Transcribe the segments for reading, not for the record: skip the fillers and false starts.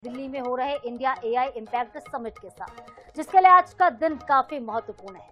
दिल्ली में हो रहे इंडिया एआई इम्पैक्ट समिट के साथ, जिसके लिए आज का दिन काफी महत्वपूर्ण है।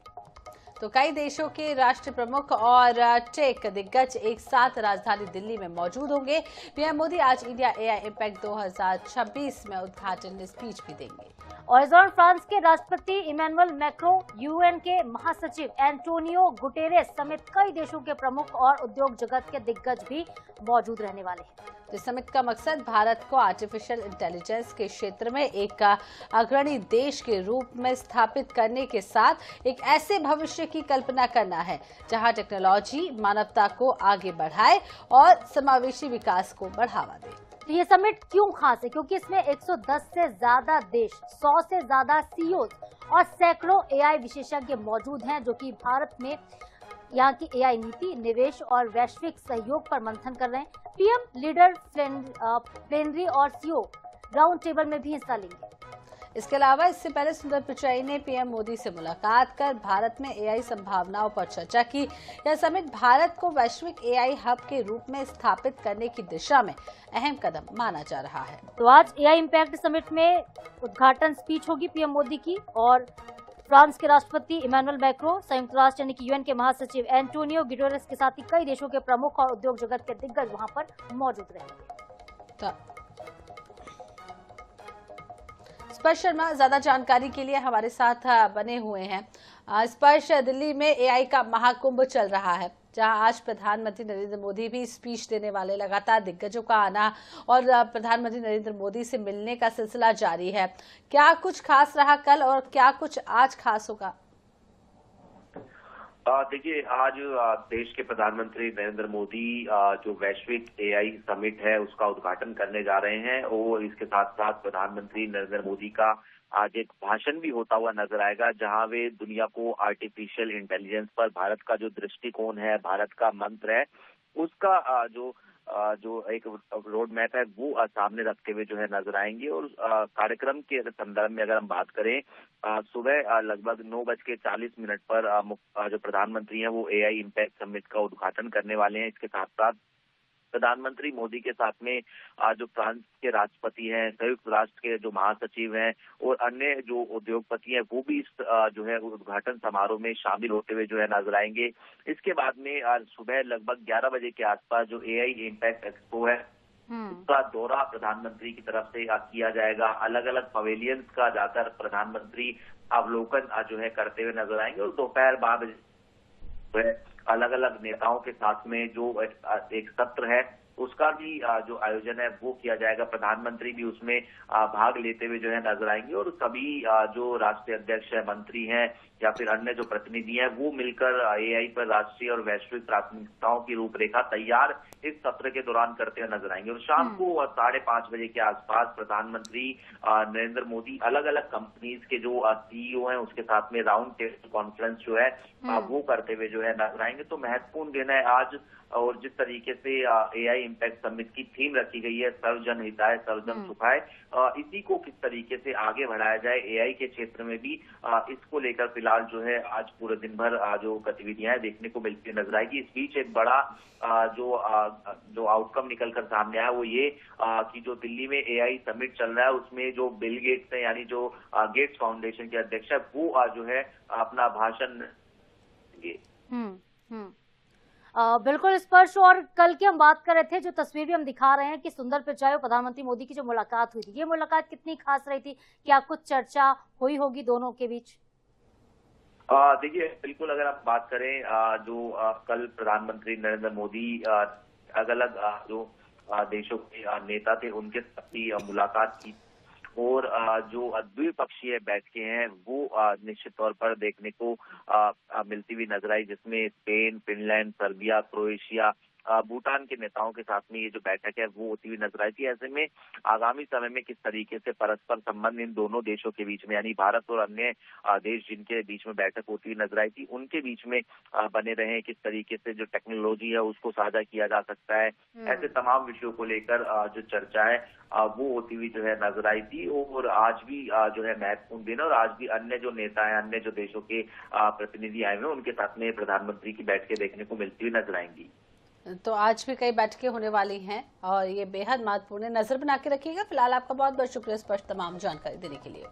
तो कई देशों के राष्ट्र प्रमुख और टेक दिग्गज एक साथ राजधानी दिल्ली में मौजूद होंगे। पीएम मोदी आज इंडिया एआई इम्पैक्ट 2026 में उद्घाटन स्पीच भी देंगे। और इस दौरान फ्रांस के राष्ट्रपति इमैनुअल मैक्रों, यूएन के महासचिव एंटोनियो गुटेरेस समेत कई देशों के प्रमुख और उद्योग जगत के दिग्गज भी मौजूद रहने वाले हैं। इस समिट का मकसद भारत को आर्टिफिशियल इंटेलिजेंस के क्षेत्र में एक अग्रणी देश के रूप में स्थापित करने के साथ एक ऐसे भविष्य की कल्पना करना है जहां टेक्नोलॉजी मानवता को आगे बढ़ाए और समावेशी विकास को बढ़ावा दे। तो ये समिट क्यों खास है? क्योंकि इसमें 110 से ज्यादा देश, 100 से ज्यादा सीईओ और सैकड़ों एआई विशेषज्ञ मौजूद हैं, जो कि भारत में यहाँ की एआई नीति, निवेश और वैश्विक सहयोग पर मंथन कर रहे हैं। पीएम लीडर प्लेनरी और सीईओ राउंड टेबल में भी हिस्सा लेंगे। इसके अलावा इससे पहले सुंदर पिचाई ने पीएम मोदी से मुलाकात कर भारत में एआई संभावनाओं पर चर्चा की। यह समिट भारत को वैश्विक एआई हब के रूप में स्थापित करने की दिशा में अहम कदम माना जा रहा है। तो आज एआई इम्पैक्ट समिट में उद्घाटन स्पीच होगी पीएम मोदी की, और फ्रांस के राष्ट्रपति इमैनुअल मैक्रों, संयुक्त राष्ट्र यानी कि यूएन के महासचिव एंटोनियो गुटेरेस के साथ ही कई देशों के प्रमुख और उद्योग जगत के दिग्गज वहां पर मौजूद रहेंगे। स्पर्श शर्मा ज्यादा जानकारी के लिए हमारे साथ बने हुए हैं। स्पर्श, दिल्ली में एआई का महाकुंभ चल रहा है, जहां आज प्रधानमंत्री नरेंद्र मोदी भी स्पीच देने वाले। लगातार दिग्गजों का आना और प्रधानमंत्री नरेंद्र मोदी से मिलने का सिलसिला जारी है। क्या कुछ खास रहा कल और क्या कुछ आज खास होगा? देखिए, आज देश के प्रधानमंत्री नरेंद्र मोदी जो वैश्विक एआई समिट है उसका उद्घाटन करने जा रहे हैं, और इसके साथ साथ प्रधानमंत्री नरेंद्र मोदी का आज एक भाषण भी होता हुआ नजर आएगा, जहां वे दुनिया को आर्टिफिशियल इंटेलिजेंस पर भारत का जो दृष्टिकोण है, भारत का मंत्र है, उसका जो एक रोड मैप है वो सामने रखते हुए जो है नजर आएंगे। और कार्यक्रम के संदर्भ में अगर हम बात करें, सुबह लगभग 9:40 पर जो प्रधानमंत्री हैं वो एआई इम्पैक्ट समिट का उद्घाटन करने वाले हैं। इसके साथ साथ प्रधानमंत्री मोदी के साथ में जो फ्रांस के राष्ट्रपति हैं, संयुक्त राष्ट्र के जो महासचिव हैं और अन्य जो उद्योगपति हैं, वो भी इस जो है उद्घाटन समारोह में शामिल होते हुए जो है नजर आएंगे। इसके बाद में आज सुबह लगभग 11 बजे के आसपास जो एआई इम्पैक्ट एक्सपो है उसका दौरा प्रधानमंत्री की तरफ से किया जाएगा। अलग अलग पवेलियंस का जाकर प्रधानमंत्री अवलोकन जो है करते हुए नजर आएंगे, और दोपहर 12 बजे अलग अलग नेताओं के साथ में जो एक सत्र है उसका भी जो आयोजन है वो किया जाएगा। प्रधानमंत्री भी उसमें भाग लेते हुए जो है नजर आएंगे, और सभी जो राष्ट्रीय अध्यक्ष है, मंत्री हैं या फिर अन्य जो प्रतिनिधि हैं, वो मिलकर एआई पर राष्ट्रीय और वैश्विक प्राथमिकताओं की रूपरेखा तैयार इस सत्र के दौरान करते हुए नजर आएंगे। और शाम को 5:30 बजे के आसपास प्रधानमंत्री नरेंद्र मोदी अलग अलग कंपनीज के जो सीईओ हैं उसके साथ में राउंड टेबल कॉन्फ्रेंस जो है वो करते हुए जो है नजर आएंगे। तो महत्वपूर्ण दिन है आज, और जिस तरीके से एआई इम्पैक्ट समिट की थीम रखी गई है, सर्वजन हिताय सर्वजन सुखाय, इसी को किस तरीके से आगे बढ़ाया जाए एआई के क्षेत्र में भी, इसको लेकर फिलहाल जो है आज पूरे दिन भर जो गतिविधियां देखने को मिलती नजर आएगी। इस बीच एक बड़ा जो आउटकम निकल कर सामने आया वो ये कि जो दिल्ली में एआई समिट चल रहा है उसमें जो बिल गेट्स है, यानी जो गेट्स फाउंडेशन के अध्यक्ष है, वो जो है अपना भाषण देंगे। बिल्कुल स्पर्श, और कल की हम बात कर रहे थे, जो तस्वीर भी हम दिखा रहे हैं कि सुंदर पिचाई और प्रधानमंत्री मोदी की जो मुलाकात हुई थी, ये मुलाकात कितनी खास रही थी? क्या कुछ चर्चा हुई होगी दोनों के बीच? देखिए, बिल्कुल अगर आप बात करें जो कल प्रधानमंत्री नरेंद्र मोदी अलग अलग जो देशों के नेता थे उनके साथ भी मुलाकात की, और जो द्विपक्षीय बैठकें हैं वो निश्चित तौर पर देखने को मिलती हुई नजर आई, जिसमें Spain, Finland, Serbia, Croatia, Bhutan के नेताओं के साथ में ये जो बैठक है वो होती हुई नजर आई थी। ऐसे में आगामी समय में किस तरीके से परस्पर संबंध इन दोनों देशों के बीच में, यानी भारत और अन्य देश जिनके बीच में बैठक होती हुई नजर आई थी, उनके बीच में बने रहे, किस तरीके से जो टेक्नोलॉजी है उसको साझा किया जा सकता है, ऐसे तमाम विषयों को लेकर जो चर्चा है वो होती हुई जो है नजर आई थी। और आज भी जो है महत्वपूर्ण दिन, और आज भी अन्य जो नेता हैं, अन्य जो देशों के प्रतिनिधि आए हुए हैं, उनके साथ में प्रधानमंत्री की बैठकें देखने को मिलती हुई नजर आएंगी। तो आज भी कई बैठकें होने वाली हैं और ये बेहद महत्वपूर्ण है, नजर बना के रखिएगा। फिलहाल आपका बहुत बहुत शुक्रिया स्पष्ट तमाम जानकारी देने के लिए।